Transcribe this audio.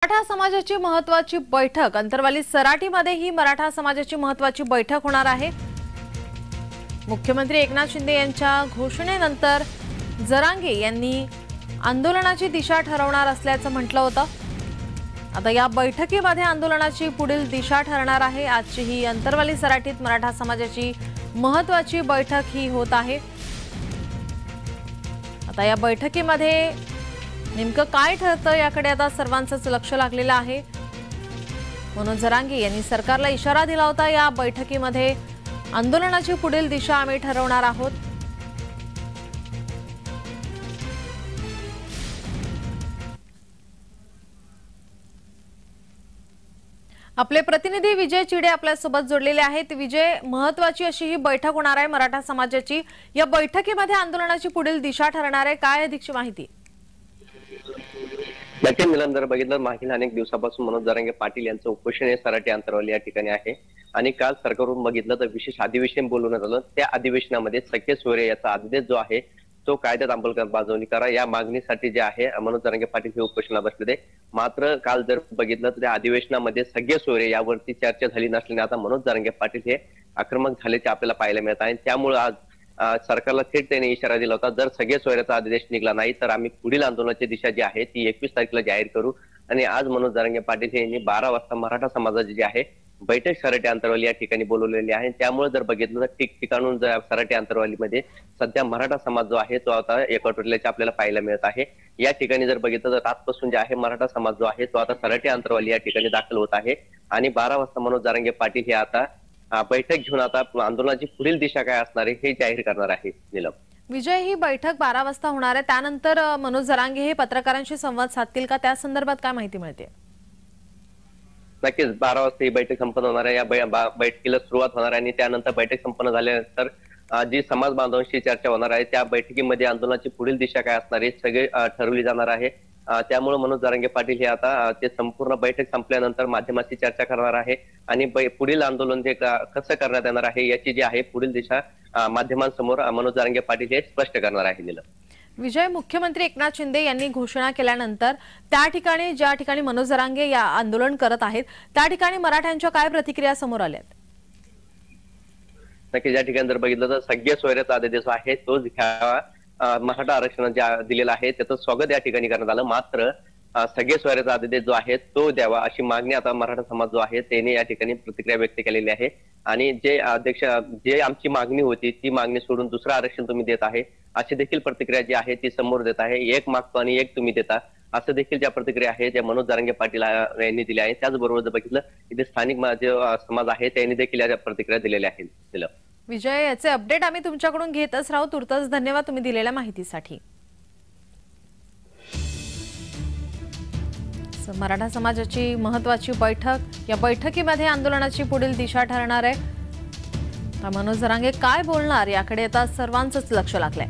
मराठा समाजाची महत्त्वाची बैठक अंतरवाली सराटीमध्ये ही मराठा समाजाची महत्त्वाची बैठक होणार आहे। मुख्यमंत्री एकनाथ शिंदे यांच्या घोषणेनंतर जरांगे यांनी आंदोलनाची दिशा ठरवणार असल्याचं म्हटलं होतं। आता या बैठकीमध्ये आंदोलनाची पुढील दिशा ठरणार आहे। आजची ही अंतरवाली सराटीत मराठा समाजाची महत्त्वाची बैठक ही होत आहे। आता या बैठकीमध्ये नेमकं काय ठरतं याकडे आता सर्वांचंच लक्ष लागलेलं आहे। मनोज जरांगे यांनी सरकारला इशारा दिला होता, या बैठकीमध्ये आंदोलनाची पुढील दिशा आम्ही ठरवणार आहोत। आपले प्रतिनिधी विजय चिडे आपल्या सोबत जोडलेले आहेत। विजय, महत्त्वाची अशी ही बैठक होणार आहे मराठा समाजाची। या बैठकीमध्ये आंदोलनाची पुढील दिशा ठरणार आहे, काय अधिकची माहिती? नक्की निलंदर बघितलं, मागील अनेक दिवसापासून मनोज जरांगे पाटील यांचं उपोषण हे सराटी अंतरवाली या ठिकाणी आहे आणि काल सरकारवरून बघितलं तर विशेष अधिवेशन बोलवण्यात आलं। त्या अधिवेशनामध्ये सख्य सोयरे याचा आदेश जो आहे तो कायद्यात अंमलबजावणी करा या मागणीसाठी जे आहे मनोज जरांगे पाटील हे उपोषणाला बसले। मात्र काल जर बघितलं तर त्या अधिवेशनामध्ये सगळे सोयरे यावरती चर्चा झाली नसल्याने आता मनोज जरांगे पाटील हे आक्रमक झाल्याचे आपल्याला पाहायला मिळत आहे। त्यामुळे आज सरकारला थेट त्याने इशारा दिला होता, जर सगळे सोयऱ्याचा आदेश निघाला नाही तर आम्ही पुढील आंदोलनाची दिशा जी आहे ती 21 तारखेला जाहीर करू। आणि आज मनोज जरांगे पाटील यांनी 12 वाजता मराठा समाजाची जी आहे बैठक सराटी अंतरवाली या ठिकाणी बोलवलेली आहे। त्यामुळे जर बघितलं तर ठिकठिकाणून सराटी अंतरवालीमध्ये सध्या मराठा समाज जो आहे तो आता एकवटलेला आपल्याला पाहायला मिळत आहे। या ठिकाणी जर बघितलं तर आजपासून जे आहे मराठा समाज जो आहे तो आता सराटी अंतरवाली या ठिकाणी दाखल होत आहे आणि 12 वाजता मनोज जरांगे पाटील हे आता बैठक घेऊन आता आंदोलनाची पुढील दिशा काय असणार आहे हे जाहीर करणार आहे। नीलम, विजय, ही बैठक 12 वाजता होणार आहे, त्यानंतर मनोज जरांगे हे पत्रकारांशी संवाद साधतील का, त्या संदर्भात काय माहिती मिळते? नक्कीच 12 वाजता ही बैठक संपन्न होणार आहे। या बैठकीला सुरुवात होणार आहे आणि त्यानंतर बैठक संपन्न झाल्यानंतर जी समाज बांधवांशी चर्चा होणार आहे त्या बैठकीमध्ये आंदोलनाची पुढील दिशा काय असणार आहे सगळे ठरवली जाणार आहे। त्यामुळे मनोज जरांगे पाटील हे आता ते संपूर्ण बैठक संपल्यानंतर माध्यमांशी चर्चा करणार आहे आणि पुढील आंदोलन जे कसं करण्यात येणार आहे याची जी आहे पुढील दिशा माध्यमांसमोर मनोज जरांगे पाटील हे स्पष्ट करणार आहे। नीलम, विजय, मुख्यमंत्री एकनाथ शिंदे यांनी घोषणा केल्यानंतर त्या ठिकाणी ज्या ठिकाणी मनोज जरांगे या आंदोलन करत आहेत त्या ठिकाणी मराठ्यांच्या काय प्रतिक्रिया समोर आल्यात? नक्की ज्या ठिकाणी जर बघितलं तर सगळे सोयऱ्याचा आदेश आहे तोच घ्यावा, मराठा आरक्षण जे दिलेलं आहे त्याचं स्वागत या ठिकाणी करण्यात आलं। मात्र सगळे सोयऱ्याचा आदेश जो आहे तो द्यावा अशी मागणी आता मराठा समाज जो आहे त्याने या ठिकाणी प्रतिक्रिया व्यक्त केलेली आहे आणि जे अध्यक्ष जे आमची मागणी होती ती मागणी सोडून दुसरं आरक्षण तुम्ही देत आहे अशी देखील प्रतिक्रिया जी आहे ती समोर देत आहे। एक मागतो आणि एक तुम्ही देता असं देखील ज्या प्रतिक्रिया आहे त्या मनोज जरांगे पाटील यांनी दिल्या आहेत। त्याचबरोबर जर बघितलं इथे स्थानिक जे समाज आहे त्यांनी देखील या प्रतिक्रिया दिलेल्या आहेत। विजय, याचे अपडेट आम्ही तुमच्याकडून घेतच राहू। तुर्तास धन्यवाद तुम्ही दिलेल्या माहितीसाठी। मराठा समाजाची महत्त्वाची बैठक, या बैठकीमध्ये आंदोलनाची पुढील दिशा ठरणार आहे। मनोज जरांगे काय बोलणार याकडे आता सर्वांचंच लक्ष लागलंय।